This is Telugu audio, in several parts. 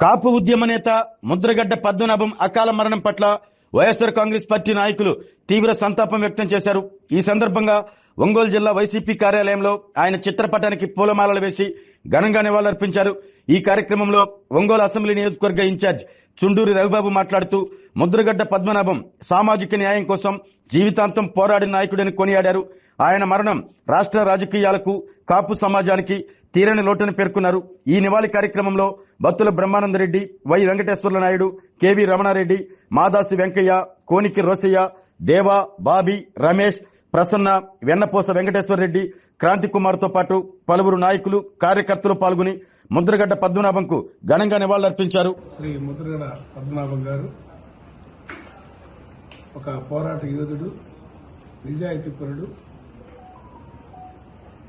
కాపు ఉద్యమ నేత ముద్రగడ్డ పద్మనాభం అకాల మరణం పట్ల వైఎస్ఆర్ కాంగ్రెస్ పార్టీ నాయకులు తీవ్ర సంతాపం వ్యక్తం చేశారు. ఈ సందర్భంగా ఒంగోలు జిల్లా వైసీపీ కార్యాలయంలో ఆయన చిత్రపటానికి పూలమాలలు వేసి ఘనంగా నివాళులర్పించారు. ఈ కార్యక్రమంలో ఒంగోలు అసెంబ్లీ నియోజకవర్గ ఇన్ఛార్జ్ చుండూరి రవిబాబు మాట్లాడుతూ ముద్రగడ్డ పద్మనాభం సామాజిక న్యాయం కోసం జీవితాంతం పోరాడిన నాయకుడని కొనియాడారు. ఆయన మరణం రాష్ట్ర రాజకీయాలకు, కాపు సమాజానికి తీరని లోటుని పేర్కొన్నారు. ఈ నివాళి కార్యక్రమంలో Battula Brahmananda Reddy, why Venkateswarlu Naidu, KV Ramanareddy, Madasi Venkaiah, కోనికి Rosaiah, దేవా, బాబీ, రమేష్, ప్రసన్న, వెన్నపోస వెంకటేశ్వరరెడ్డి, క్రాంతి కుమార్ తో పాటు పలువురు నాయకులు, కార్యకర్తలు పాల్గొని ముద్రగడ్డ పద్మనాభంకు ఘనంగా నివాళులర్పించారు. శ్రీ ముద్రగడ్డ పద్మనాభం గారు ఒక పోరాట యోధుడు, నిజాయితీపరుడు.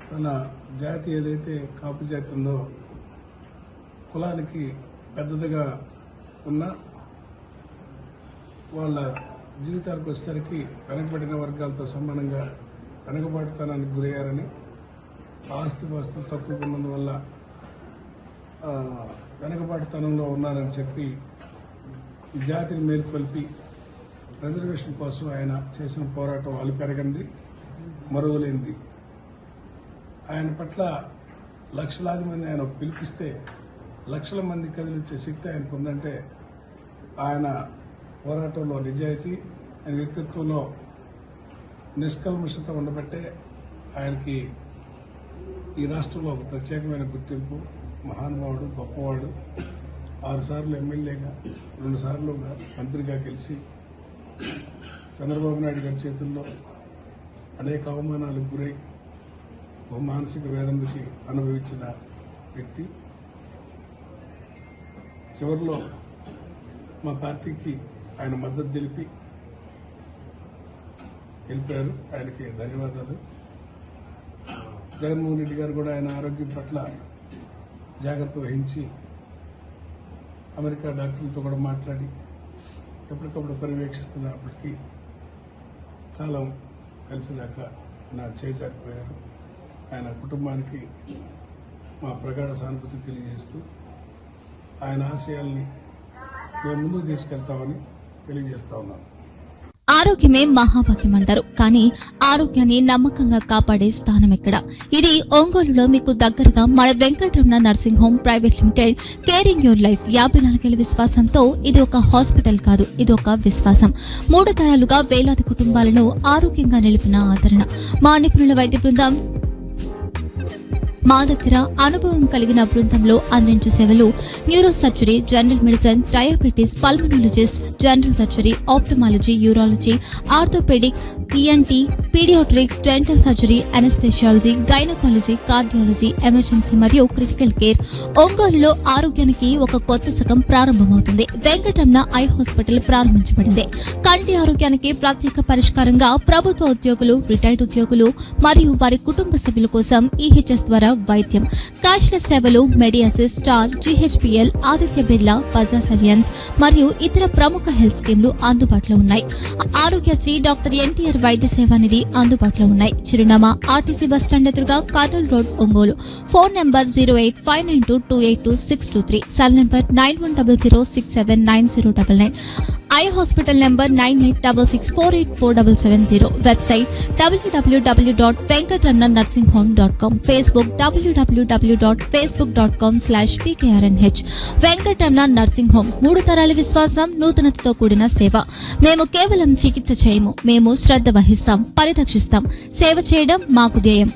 తన జాతి ఏదైతే కాపు జాతి ఉందో కులానికి పెద్దదిగా ఉన్న వాళ్ళ జీవితాలకు వచ్చేసరికి వెనకబడిన వర్గాలతో సమానంగా వెనకబాటుతనానికి గురయ్యారని, ఆస్తిపాస్తులు తక్కువ ఉన్నందువల్ల వెనకబాటుతనంలో ఉన్నారని చెప్పి ఈ జాతిని మేల్కొల్పి రిజర్వేషన్ కోసం ఆయన చేసిన పోరాటం అలుపెరగంది, మరువలేనిది. ఆయన పట్ల లక్షలాది మంది ఆయన పిలిపిస్తే లక్షల మంది కదిలించే శక్తి ఆయనకు ఉందంటే ఆయన పోరాటంలో నిజాయితీ, ఆయన వ్యక్తిత్వంలో నిష్కల్మషత ఉండబట్టే ఆయనకి ఈ రాష్ట్రంలో ఒక ప్రత్యేకమైన గుర్తింపు. మహానుభావుడు, గొప్పవాడు. 6 సార్లు ఎమ్మెల్యేగా, 2 సార్లు మంత్రిగా గెలిచి చంద్రబాబు నాయుడు గారి చేతుల్లో అనేక అవమానాలకు గురై మానసిక వేదనకి అనుభవించిన వ్యక్తి. చివరిలో మా పార్టీకి ఆయన మద్దతు తెలిపారు. ఆయనకి ధన్యవాదాలు. జగన్మోహన్ రెడ్డి గారు కూడా ఆయన ఆరోగ్యం పట్ల జాగ్రత్త వహించి అమెరికా డాక్టర్లతో కూడా మాట్లాడి ఎప్పటికప్పుడు పర్యవేక్షిస్తున్నప్పటికీ కాలం కలిసినాక నా చేజారిపోయారు. ఆయన కుటుంబానికి మా ప్రగాఢ సానుభూతి తెలియజేస్తూ ఆయన ఆశయాల్ని మేము ముందుకు తీసుకెళ్తామని తెలియజేస్తా ఉన్నాను. ఆరోగ్యమే మహాభాగ్యం అంటారు, కానీ ఆరోగ్యాన్ని నమ్మకంగా కాపాడే స్థానం ఎక్కడ? ఇది ఒంగోలులో మీకు దగ్గరగా మన Venkataramana nursing home private limited. Caring your life 54 ఏళ్ల విశ్వాసంతో ఇది ఒక హాస్పిటల్ కాదు, ఇది ఒక విశ్వాసం. 3 తరాలుగా వేలాది కుటుంబాలను ఆరోగ్యంగా నిలిపిన ఆదరణ. మా నిపుణుల వైద్య బృందం మా దగ్గర అనుభవం కలిగిన బృందంలో అందించే సేవలు neuro surgery, general medicine, diabetes, pulmonologist, general surgery, ophthalmology, urology, orthopaedic, ENT, paediatrics, dental surgery, anaesthesiology, gynaecology, cardiology, emergency మరియు క్రిటికల్ కేర్. ఒంగోలులో ఆరోగ్యానికి ఒక కొత్త శకం ప్రారంభమవుతుంది. వెంకటరమణ ఐ హాస్పిటల్ ప్రారంభించబడింది. కంటి ఆరోగ్యానికి ప్రత్యేక పరిష్కారంగా ప్రభుత్వ ఉద్యోగులు, రిటైర్డ్ ఉద్యోగులు మరియు వారి కుటుంబ సభ్యుల కోసం ఈహెచ్ఎస్ ద్వారా వైద్యం. క్యాష్లెస్ సేవలు మెడియాసిస్, స్టార్, జీహెచ్పీఎల్, ఆదిత్య బిర్లా, బజాజ్ అలియన్స్ మరియు ఇతర ప్రముఖ హెల్త్ స్కీమ్లు అందుబాటులో ఉన్నాయి. ఆరోగ్యశ్రీ, డాక్టర్ ఎన్టీఆర్ వైద్య సేవా నిధి అందుబాటులో ఉన్నాయి. చిరునామా ఆర్టీసీ బస్టాండ్ ఎదురుగా, Kurnool road, Ongole. Phone number 08592282623, cell number 9100679099. Eye hospital number 9866484770. Website www.venkatramananursinghome.com. Facebook www.facebook.com/pkrnh. Venkataramana nursing home, 3 తరాల విశ్వాసం, నూతనతతో కూడిన సేవ. మేము కేవలం చికిత్స చేయము, మేము శ్రద్ధ వహిస్తాం, పరిరక్షిస్తాం. సేవ చేయడం మాకు ధ్యేయం.